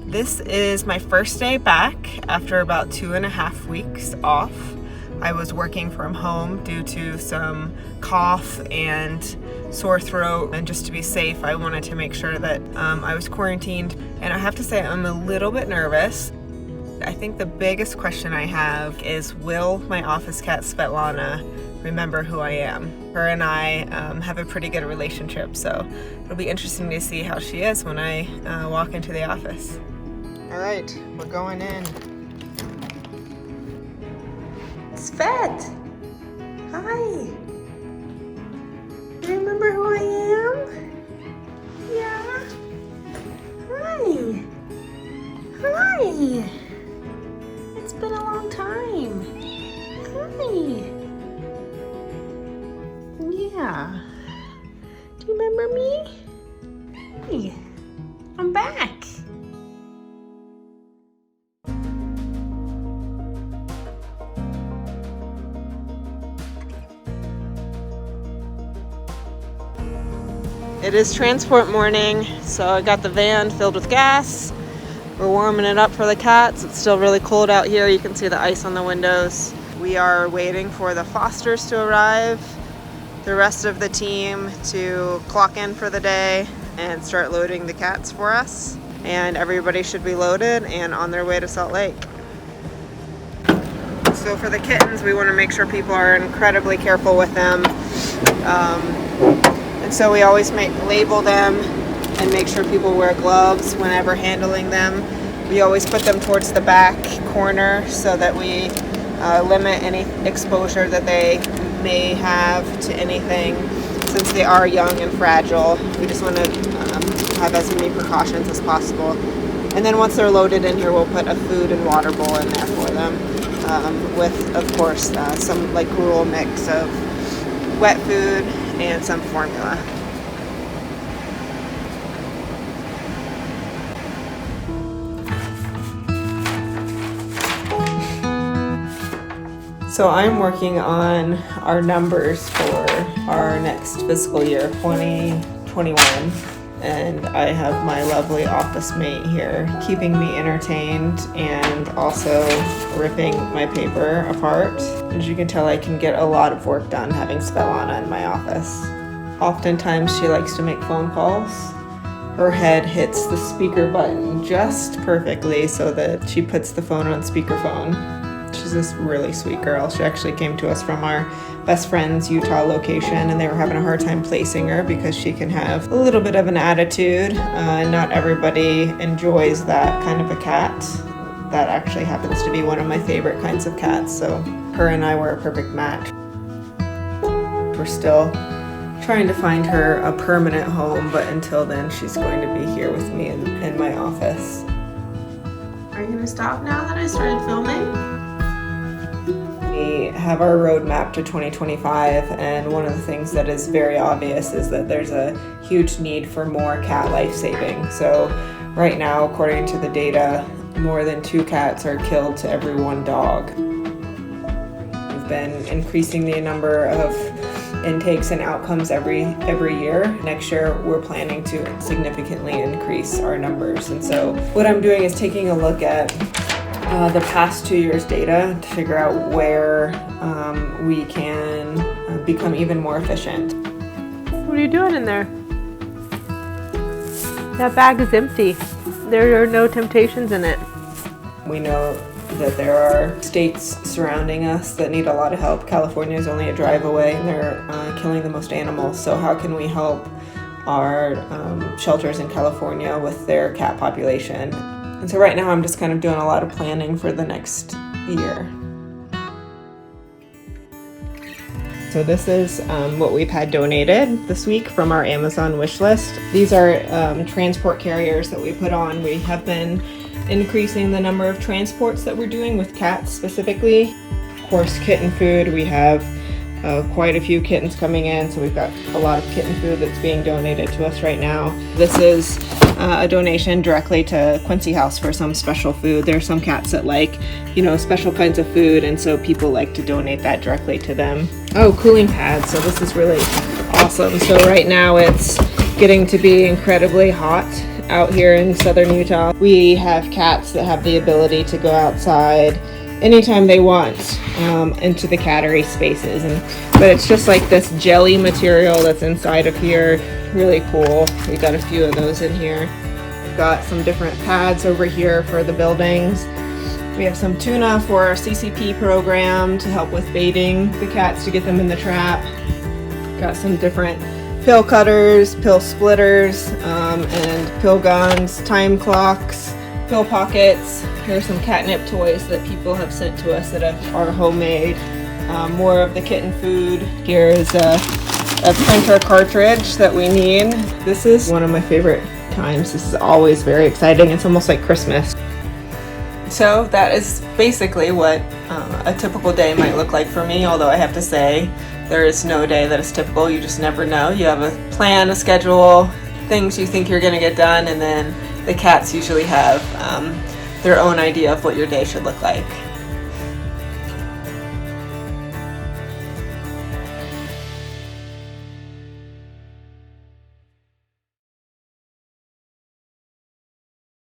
This is my first day back after about 2.5 weeks off. I was working from home due to some cough and sore throat, and just to be safe, I wanted to make sure that I was quarantined. And I have to say, I'm a little bit nervous. I think the biggest question I have is, will my office cat Svetlana remember who I am? Her and I have a pretty good relationship, so it'll be interesting to see how she is when I walk into the office. All right, we're going in. Svet! Hi! Do you remember who I am? Yeah? Hi! Hi! It's been a long time. Hi! Yeah. Do you remember me? Hey, I'm back. It is transport morning, so I got the van filled with gas. We're warming it up for the cats. It's still really cold out here. You can see the ice on the windows. We are waiting for the Fosters to arrive, the rest of the team to clock in for the day and start loading the cats for us. And everybody should be loaded and on their way to Salt Lake. So for the kittens, we want to make sure people are incredibly careful with them. And so we always label them and make sure people wear gloves whenever handling them. We always put them towards the back corner so that we limit any exposure that they may have to anything. Since they are young and fragile, we just want to have as many precautions as possible. And then once they're loaded in here, we'll put a food and water bowl in there for them, with, of course, some like gruel mix of wet food and some formula. So I'm working on our numbers for our next fiscal year, 2021. And I have my lovely office mate here keeping me entertained and also ripping my paper apart. As you can tell, I can get a lot of work done having Svetlana in my office. Oftentimes she likes to make phone calls. Her head hits the speaker button just perfectly so that she puts the phone on speakerphone. She's this really sweet girl. She actually came to us from our best friend's Utah location, and they were having a hard time placing her because she can have a little bit of an attitude. Not everybody enjoys that kind of a cat. That actually happens to be one of my favorite kinds of cats, so her and I were a perfect match. We're still trying to find her a permanent home, but until then she's going to be here with me in my office. Are you going to stop now that I started filming? We have our roadmap to 2025, and one of the things that is very obvious is that there's a huge need for more cat life-saving. So right now, according to the data, more than 2 cats are killed to every 1 dog. We've been increasing the number of intakes and outcomes every year. Next year, we're planning to significantly increase our numbers. And so what I'm doing is taking a look at the past 2 years' data to figure out where we can become even more efficient. What are you doing in there? That bag is empty. There are no temptations in it. We know that there are states surrounding us that need a lot of help. California is only a drive away, and they're killing the most animals. So how can we help our shelters in California with their cat population? And so right now I'm just kind of doing a lot of planning for the next year. So this is what we've had donated this week from our Amazon wish list. These are transport carriers that we put on. We have been increasing the number of transports that we're doing with cats specifically. Of course, kitten food. We have quite a few kittens coming in, so we've got a lot of kitten food that's being donated to us right now. This is a donation directly to Quincy House for some special food. There are some cats that like, special kinds of food, and so people like to donate that directly to them. Oh, cooling pads. So this is really awesome. So right now it's getting to be incredibly hot out here in southern Utah, we have cats that have the ability to go outside anytime they want into the cattery spaces. But it's just like this jelly material that's inside of here. Really cool. We got a few of those in here. We've got some different pads over here for the buildings. We have some tuna for our CCP program to help with baiting the cats to get them in the trap. Got some different pill cutters, pill splitters, and pill guns, time clocks, pill pockets. Here's some catnip toys that people have sent to us that are homemade. More of the kitten food. Here is a printer cartridge that we need. This is one of my favorite times. This is always very exciting. It's almost like Christmas. So that is basically what a typical day might look like for me, although I have to say there is no day that is typical. You just never know. You have a plan, a schedule, things you think you're going to get done, and then the cats usually have their own idea of what your day should look like.